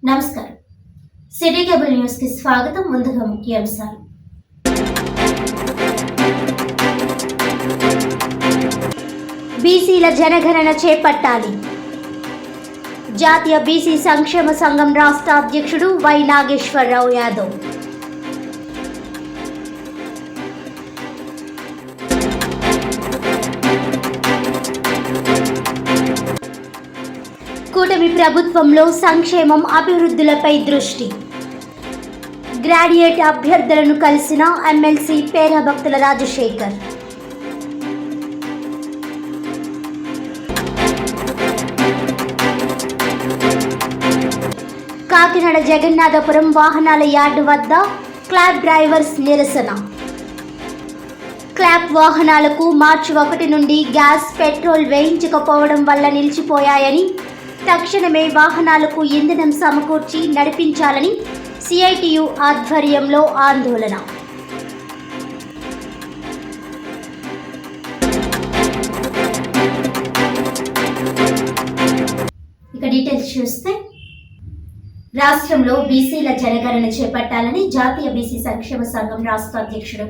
నమస్కారం. City cable news కి స్వాగతం. ముందుగా ముఖ్యాంశాలు. బీసీల జనగణన చేపట్టాలి. జాతీయ బీసీ సంక్షేమ సంఘం రాష్ట్ర అధ్యక్షుడు వై నాగేశ్వరరావు యాదవ్. కూటమి ప్రభుత్వంలో సంక్షేమం, అభివృద్ధులపై దృష్టి. గ్రాడ్యుయేట్ అభ్యర్థులను కలిసిన ఎమ్మెల్సీ పేరా భక్తుల రాజశేఖర్. కాకినాడ జగన్నాథపురం వాహనాల యార్డు వద్ద క్లాబ్ డ్రైవర్స్ నిరసన. క్లాబ్ వాహనాలకు మార్చి 1 నుండి గ్యాస్, పెట్రోల్ వేయించకపోవడం వల్ల నిలిచిపోయాయని, తక్షణమే వాహనాలకు ఇంధనం సమకూర్చి నడిపించాలని సిఐటియు ఆధ్వర్యంలో ఆందోళన. ఇక డీటెయిల్స్ చూస్తే, రాష్ట్రంలో బీసీల జనగణన చేపట్టాలని జాతీయ బీసీ సంక్షేమ సంఘం రాష్ట్ర అధ్యక్షుడు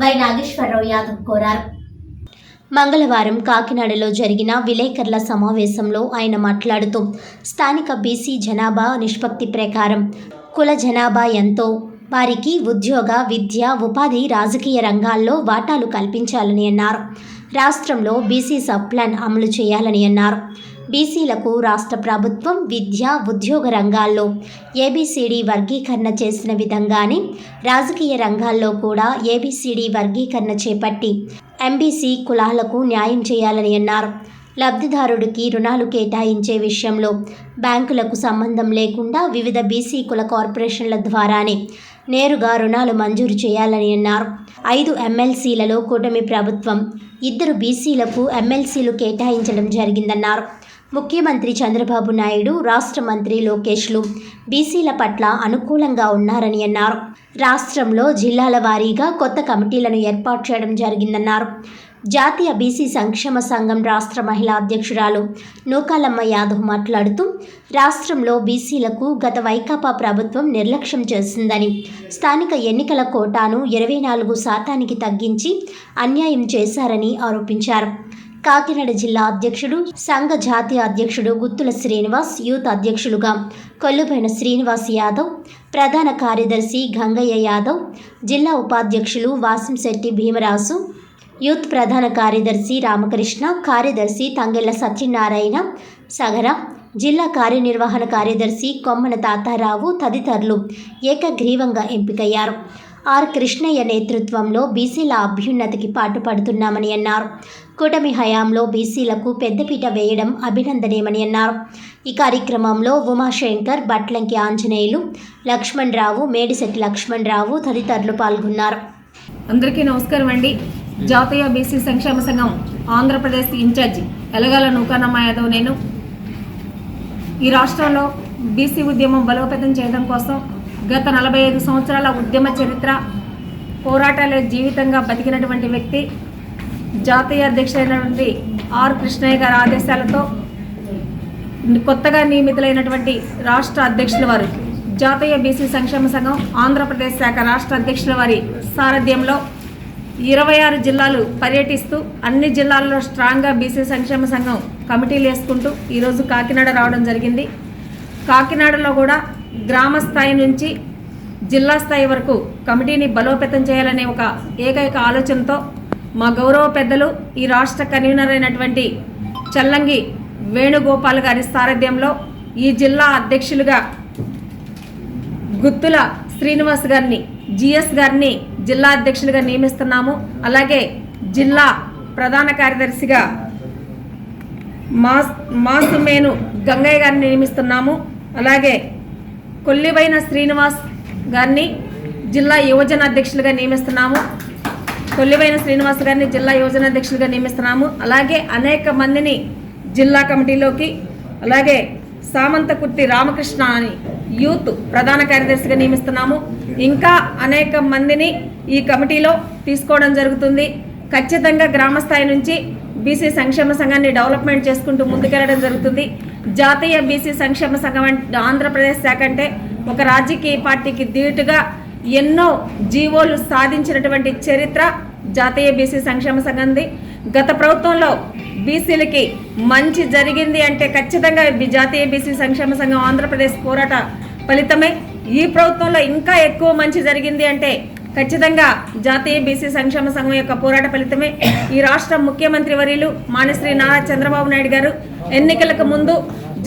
వై నాగేశ్వరరావు యాదవ్ కోరారు. మంగళవారం కాకినాడలో జరిగిన విలేకరుల సమావేశంలో ఆయన మాట్లాడుతూ, స్థానిక బీసీ జనాభా నిష్పత్తి ప్రకారం కుల జనాభా ఎంతో వారికి ఉద్యోగ, విద్య, ఉపాధి, రాజకీయ రంగాల్లో వాటాలు కల్పించాలని అన్నారు. రాష్ట్రంలో బీసీ సబ్ ప్లాన్ అమలు చేయాలని అన్నారు. బీసీలకు రాష్ట్ర ప్రభుత్వం విద్య, ఉద్యోగ రంగాల్లో ఏబిసిడి వర్గీకరణ చేసిన విధంగానే రాజకీయ రంగాల్లో కూడా ఏబిసిడి వర్గీకరణ చేపట్టి ఎంబీసీ కులాలకు న్యాయం చేయాలని అన్నారు. లబ్ధిదారుడికి రుణాలు కేటాయించే విషయంలో బ్యాంకులకు సంబంధం లేకుండా వివిధ బీసీ కుల కార్పొరేషన్ల ద్వారానే నేరుగా రుణాలు మంజూరు చేయాలని అన్నారు. 5 ఎమ్మెల్సీలలో కూటమి ప్రభుత్వం 2 బీసీలకు ఎమ్మెల్సీలు కేటాయించడం జరిగిందన్నారు. ముఖ్యమంత్రి చంద్రబాబు నాయుడు, రాష్ట్ర మంత్రి లోకేష్లు బీసీల పట్ల అనుకూలంగా ఉన్నారని అన్నారు. రాష్ట్రంలో జిల్లాల వారీగా కొత్త కమిటీలను ఏర్పాటు చేయడం జరిగిందన్నారు. జాతీయ బీసీ సంక్షేమ సంఘం రాష్ట్ర మహిళా అధ్యక్షురాలు నూకాలమ్మ యాదవ్ మాట్లాడుతూ, రాష్ట్రంలో బీసీలకు గత వైకాపా ప్రభుత్వం నిర్లక్ష్యం చేసిందని, స్థానిక ఎన్నికల కోటాను 24% తగ్గించి అన్యాయం చేశారని ఆరోపించారు. కాకినాడ జిల్లా అధ్యక్షుడు, సంఘ జాతీయ అధ్యక్షుడు గుత్తుల శ్రీనివాస్, యూత్ అధ్యక్షులుగా కొల్లుబైన శ్రీనివాస్ యాదవ్, ప్రధాన కార్యదర్శి గంగయ్య యాదవ్, జిల్లా ఉపాధ్యక్షులు వాసంశెట్టి భీమరాజు, యూత్ ప్రధాన కార్యదర్శి రామకృష్ణ, కార్యదర్శి తంగెళ్ల సత్యనారాయణ సగర, జిల్లా కార్యనిర్వహణ కార్యదర్శి కొమ్మన తాతారావు తదితరులు ఏకగ్రీవంగా ఎంపికయ్యారు. ఆర్ కృష్ణయ్య నేతృత్వంలో బీసీల అభ్యున్నతికి పాటుపడుతున్నామని అన్నారు. కూటమి హయాంలో బీసీలకు పెద్దపీట వేయడం అభినందనీయమని అన్నారు. ఈ కార్యక్రమంలో ఉమాశంకర్, బట్లంకి ఆంజనేయులు, లక్ష్మణరావు, మేడిశెట్టి లక్ష్మణరావు తదితరులు పాల్గొన్నారు. అందరికీ నమస్కారం అండి. జాతీయ బీసీ సంక్షేమ సంఘం ఆంధ్రప్రదేశ్ ఇన్ఛార్జి ఎలగాల నూకాలమ్మ యాదవ్ నేను. ఈ రాష్ట్రంలో బీసీ ఉద్యమం బలోపేతం చేయడం కోసం గత 45 సంవత్సరాల ఉద్యమ చరిత్ర, పోరాటాలే జీవితంగా బతికినటువంటి వ్యక్తి, జాతీయ అధ్యక్షుడైనటువంటి ఆర్ కృష్ణయ్య గారి ఆదేశాలతో కొత్తగా నియమితులైనటువంటి రాష్ట్ర అధ్యక్షుల వారు, జాతీయ బీసీ సంక్షేమ సంఘం ఆంధ్రప్రదేశ్ శాఖ రాష్ట్ర అధ్యక్షుల వారి సారథ్యంలో 26 జిల్లాలు పర్యటిస్తూ అన్ని జిల్లాల్లో స్ట్రాంగ్గా బీసీ సంక్షేమ సంఘం కమిటీలు వేసుకుంటూ ఈరోజు కాకినాడ రావడం జరిగింది. కాకినాడలో కూడా గ్రామ స్థాయి నుంచి జిల్లా స్థాయి వరకు కమిటీని బలోపేతం చేయాలనే ఒక ఏకైక ఆలోచనతో మా గౌరవ పెద్దలు, ఈ రాష్ట్ర కన్వీనర్ అయినటువంటి చల్లంగి వేణుగోపాల్ గారి సారథ్యంలో ఈ జిల్లా అధ్యక్షులుగా గుత్తుల శ్రీనివాస్ గారిని, జిఎస్ గారిని జిల్లా అధ్యక్షులుగా నియమిస్తున్నాము. అలాగే జిల్లా ప్రధాన కార్యదర్శిగా మాసుమేను గంగయ్య గారిని నియమిస్తున్నాము. అలాగే కొల్లిబైన శ్రీనివాస్ గారిని జిల్లా యువజన అధ్యక్షులుగా నియమిస్తున్నాము. అలాగే అనేక మందిని జిల్లా కమిటీలోకి, అలాగే సామంతకుర్తి రామకృష్ణ అని యూత్ ప్రధాన కార్యదర్శిగా నియమిస్తున్నాము. ఇంకా అనేక మందిని ఈ కమిటీలో తీసుకోవడం జరుగుతుంది. ఖచ్చితంగా గ్రామ స్థాయి నుంచి బీసీ సంక్షేమ సంఘాన్ని డెవలప్మెంట్ చేసుకుంటూ ముందుకెళ్లడం జరుగుతుంది. జాతీయ బీసీ సంక్షేమ సంఘం ఆంధ్రప్రదేశ్ శాఖ అంటే ఒక రాజకీయ పార్టీకి ధీటుగా ఎన్నో జీవోలు సాధించినటువంటి చరిత్ర జాతీయ బీసీ సంక్షేమ సంఘంది. గత ప్రభుత్వంలో బీసీలకి మంచి జరిగింది అంటే ఖచ్చితంగా జాతీయ బీసీ సంక్షేమ సంఘం ఆంధ్రప్రదేశ్ పోరాట ఫలితమే. ఈ ప్రభుత్వంలో ఇంకా ఎక్కువ మంచి జరిగింది అంటే ఖచ్చితంగా జాతీయ బీసీ సంక్షేమ సంఘం యొక్క పోరాట ఫలితమే. ఈ రాష్ట్ర ముఖ్యమంత్రి వర్యులు మాన్యశ్రీ నారా చంద్రబాబు నాయుడు గారు ఎన్నికలకు ముందు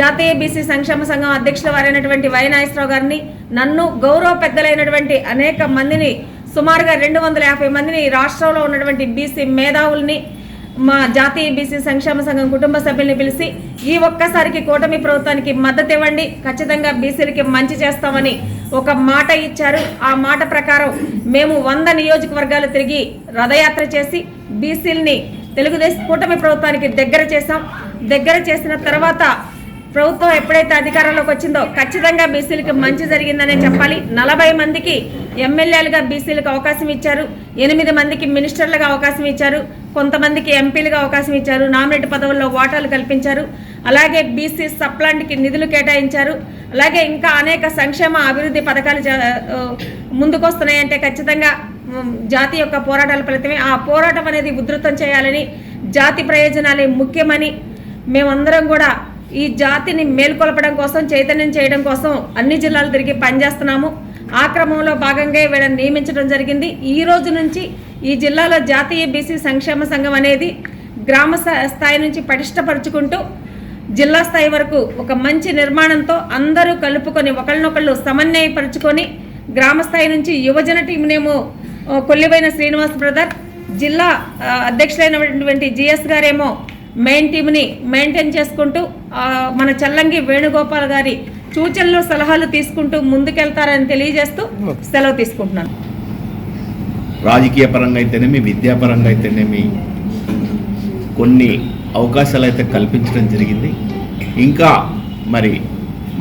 జాతీయ బీసీ సంక్షేమ సంఘం అధ్యక్షుల వారైనటువంటి వై నాగేశ్వరరావు గారిని, నన్ను, గౌరవ పెద్దలైనటువంటి అనేక మందిని, సుమారుగా 250 మందిని రాష్ట్రంలో ఉన్నటువంటి బీసీ మేధావుల్ని, మా జాతీయ బీసీ సంక్షేమ సంఘం కుటుంబ సభ్యుల్ని పిలిచి ఈ ఒక్కసారికి కూటమి ప్రభుత్వానికి మద్దతు ఇవ్వండి, ఖచ్చితంగా బీసీలకి మంచి చేస్తామని ఒక మాట ఇచ్చారు. ఆ మాట ప్రకారం మేము 100 నియోజకవర్గాలు తిరిగి రథయాత్ర చేసి బీసీలని తెలుగుదేశం కూటమి ప్రభుత్వానికి దగ్గర చేశాం. దగ్గర చేసిన తర్వాత ప్రభుత్వం ఎప్పుడైతే అధికారంలోకి వచ్చిందో ఖచ్చితంగా బీసీలకు మంచి జరిగిందనే చెప్పాలి. 40 మందికి ఎమ్మెల్యేలుగా బీసీలకు అవకాశం ఇచ్చారు, 8 మందికి మినిస్టర్లుగా అవకాశం ఇచ్చారు, కొంతమందికి ఎంపీలుగా అవకాశం ఇచ్చారు, నామినేట్ పదవుల్లో వాటాలు కల్పించారు, అలాగే బీసీ సప్లాంట్కి నిధులు కేటాయించారు, అలాగే ఇంకా అనేక సంక్షేమ అభివృద్ధి పథకాలు ముందుకొస్తున్నాయంటే ఖచ్చితంగా జాతి యొక్క పోరాటాల ఫలితమే. ఆ పోరాటం అనేది ఉధృతం చేయాలని, జాతి ప్రయోజనాలే ముఖ్యమని మేమందరం కూడా ఈ జాతిని మేల్కొల్పడం కోసం, చైతన్యం చేయడం కోసం అన్ని జిల్లాలు తిరిగి పనిచేస్తున్నాము. ఆ క్రమంలో భాగంగా వీళ్ళని నియమించడం జరిగింది. ఈ రోజు నుంచి ఈ జిల్లాలో జాతీయ బీసీ సంక్షేమ సంఘం అనేది గ్రామ స్థాయి నుంచి పటిష్టపరుచుకుంటూ జిల్లా స్థాయి వరకు ఒక మంచి నిర్మాణంతో అందరూ కలుపుకొని ఒకళ్ళనొకళ్ళు సమన్వయపరుచుకొని గ్రామ స్థాయి నుంచి యువజన టీంనేమో కొల్లిపోయిన శ్రీనివాస్ బ్రదర్, జిల్లా అధ్యక్షులైనటువంటి జిఎస్ గారేమో మెయిన్ టీంని మెయింటైన్ చేసుకుంటూ మన చల్లంగి వేణుగోపాల్ గారి సూచనలు సలహాలు తీసుకుంటూ ముందుకెళ్తారని తెలియజేస్తూ సెలవు తీసుకుంటున్నాను. రాజకీయ పరంగా అయితేనేమి, విద్యాపరంగా అయితేనేమి కొన్ని అవకాశాలు అయితే కల్పించడం జరిగింది. ఇంకా మరి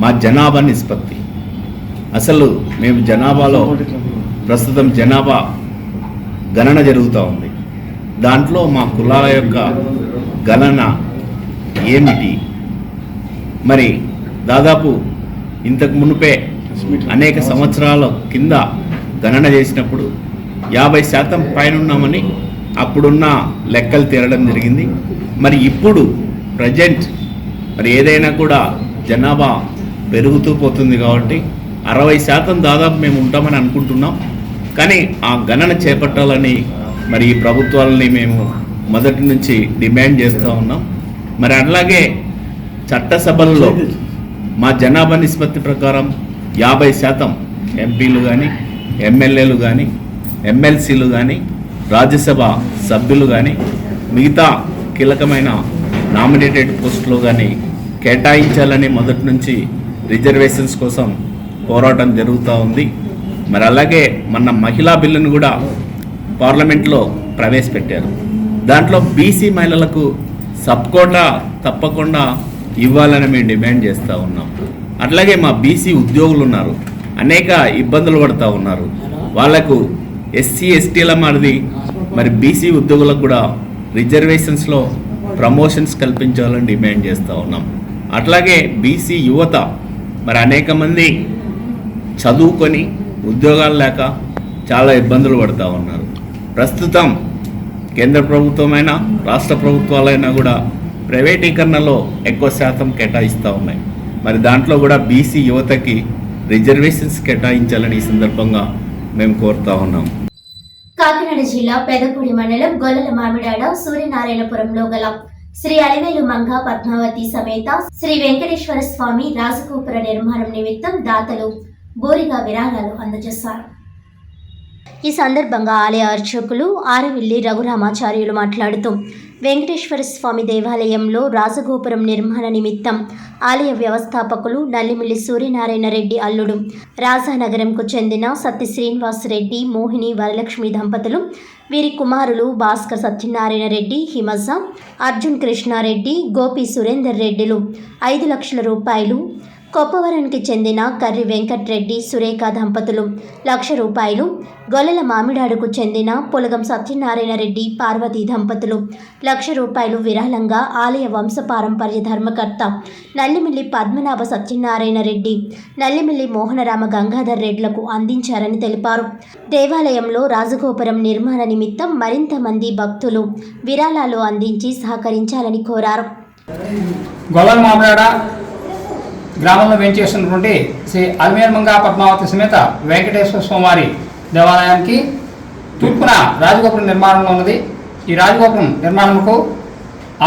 మా జనాభా నిష్పత్తి, అసలు మేము జనాభాలో ప్రస్తుతం జనాభా గణన జరుగుతూ ఉంది. దాంట్లో మా కులాల యొక్క గణన ఏమిటి, మరి దాదాపు ఇంతకు మునుపే అనేక సంవత్సరాల కింద గణన చేసినప్పుడు 50% పైన ఉన్నామని అప్పుడున్న లెక్కలు తీరడం జరిగింది. మరి ఇప్పుడు ప్రజెంట్ మరి ఏదైనా కూడా జనాభా పెరుగుతూ పోతుంది కాబట్టి 60% దాదాపు మేము ఉంటామని అనుకుంటున్నాం. కానీ ఆ గణన చేపట్టాలని మరి ఈ ప్రభుత్వాలని మేము మొదటి నుంచి డిమాండ్ చేస్తూ ఉన్నాం. మరి అలాగే చట్టసభల్లో మా జనాభా నిష్పత్తి ప్రకారం 50% ఎంపీలు కానీ, ఎమ్మెల్యేలు కానీ, ఎమ్మెల్సీలు కానీ, రాజ్యసభ సభ్యులు కానీ, మిగతా కీలకమైన నామినేటెడ్ పోస్టులు కానీ కేటాయించాలని మొదటి నుంచి రిజర్వేషన్స్ కోసం పోరాటం జరుగుతూ ఉంది. మరి అలాగే మన మహిళా బిల్లును కూడా పార్లమెంట్లో ప్రవేశపెట్టారు. దాంట్లో బీసీ మహిళలకు సబ్ కోటా తప్పకుండా ఇవ్వాలని మేము డిమాండ్ చేస్తూ ఉన్నాం. అట్లాగే మా బీసీ ఉద్యోగులు ఉన్నారు, అనేక ఇబ్బందులు పడుతూ ఉన్నారు. వాళ్లకు ఎస్సీ ఎస్టీల మాదిరి మరి బీసీ ఉద్యోగులకు కూడా రిజర్వేషన్స్లో ప్రమోషన్స్ కల్పించాలని డిమాండ్ చేస్తూ ఉన్నాం. అట్లాగే బీసీ యువత మరి అనేక మంది చదువుకొని ఉద్యోగాలు లేక చాలా ఇబ్బందులు పడుతూ ఉన్నారు. ప్రస్తుతం కేంద్ర ప్రభుత్వమైనా రాష్ట్ర ప్రభుత్వాలైనా కూడా ప్రైవేటీకరణలో ఎక్కువ శాతం కేటాయిస్తూ ఉన్నాయి. మరి దాంట్లో కూడా బీసీ యువతకి రిజర్వేషన్స్ కేటాయించాలని ఈ సందర్భంగా మేము కోరుతా ఉన్నాం. కాకినాడ జిల్లా పెదపూడి మండలం గొల్లల మామిడాడ సూర్యనారాయణపురంలో గల శ్రీ అలివేలు మంగ పద్మావతి సమేత శ్రీ వెంకటేశ్వర స్వామి రాజగోపుర నిర్మాణం నిమిత్తం దాతలు బోరిగా విరాళాలు అందజేశారు. ఈ సందర్భంగా ఆలయ అర్చకులు ఆరవిల్లి రఘురామాచార్యులు మాట్లాడుతూ వెంకటేశ్వర స్వామి దేవాలయంలో రాజగోపురం నిర్మాణ నిమిత్తం ఆలయ వ్యవస్థాపకులు నల్లిమిల్లి సూర్యనారాయణ రెడ్డి అల్లుడు రాజానగరంకు చెందిన సత్య శ్రీనివాస్ రెడ్డి, మోహిని వరలక్ష్మి దంపతులు, వీరి కుమారులు భాస్కర్ సత్యనారాయణ రెడ్డి, హిమజ, అర్జున్ కృష్ణారెడ్డి, గోపి సురేందర్ రెడ్డిలు 5 లక్షల రూపాయలు కొప్పవరానికి చెందిన కర్రి వెంకట్రెడ్డి సురేఖ దంపతులు ₹1,00,000, గొల్లల మామిడాడుకు చెందిన పొలగం సత్యనారాయణ రెడ్డి పార్వతీ దంపతులు ₹1,00,000 విరాళంగా ఆలయ వంశపారంపర్య ధర్మకర్త నల్లిమిల్లి పద్మనాభ సత్యనారాయణ రెడ్డి, నల్లిమిల్లి మోహనరామ గంగాధర్ రెడ్లకు అందించారని తెలిపారు. దేవాలయంలో రాజగోపురం నిర్మాణ నిమిత్తం మరింత మంది భక్తులు విరాళాలు అందించి సహకరించాలని కోరారు. గొల్లల మామిడాడ గ్రామంలో వేంచేస్తున్నటువంటి శ్రీ అల్మేల్మంగా పద్మావతి సమేత వెంకటేశ్వర స్వామివారి దేవాలయానికి తూర్పున రాజగోపురం నిర్మాణంలో ఉన్నది. ఈ రాజగోపురం నిర్మాణంకు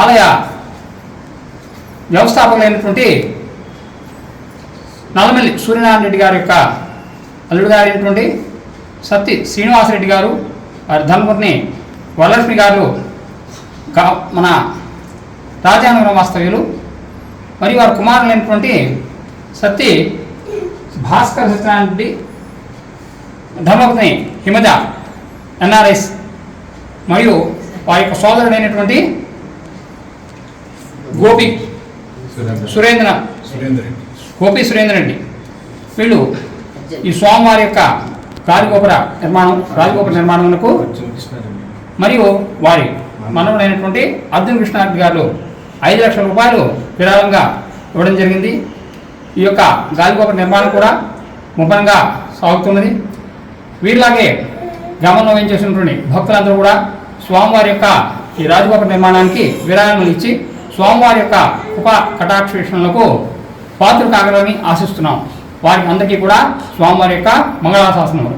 ఆలయ వ్యవస్థాపకులైనటువంటి నల్లమల్లి సూర్యనారాయణ రెడ్డి గారి యొక్క అల్లుడు గారైనటువంటి సత్తి శ్రీనివాసరెడ్డి గారు, వారి ధర్మపత్ని వరలక్ష్మి గారు మన రాజానగరం వాస్తవ్యులు, మరియు వారి కుమారులైనటువంటి సత్తి భాస్కర్ సత్యనారాయణ రెడ్డి, ధర్మపత్ని హిమజ ఎన్ఆర్ఎస్, మరియు వారి యొక్క సోదరుడైనటువంటి గోపి సురేంద్ర రెడ్డి, వీళ్ళు ఈ స్వామివారి యొక్క రాజగోపుర నిర్మాణమునకు మరియు వారి మనవడైనటువంటి అర్జున్ కృష్ణారెడ్డి గారు ₹5,00,000 విరాళంగా ఇవ్వడం జరిగింది. ఈ యొక్క గాలిగోపుర నిర్మాణం కూడా ముమ్మరంగా సాగుతున్నది. వీరిలాగే గ్రామంలో ఏం చేసినటువంటి భక్తులందరూ కూడా స్వామివారి యొక్క ఈ రాజగోపుర నిర్మాణానికి విరాళాలు ఇచ్చి స్వామివారి యొక్క కృపా కటాక్ష విషయంలో పాత్ర కాగలని ఆశిస్తున్నాం. వారికి అందరికీ కూడా స్వామివారి యొక్క మంగళాశాసనములు.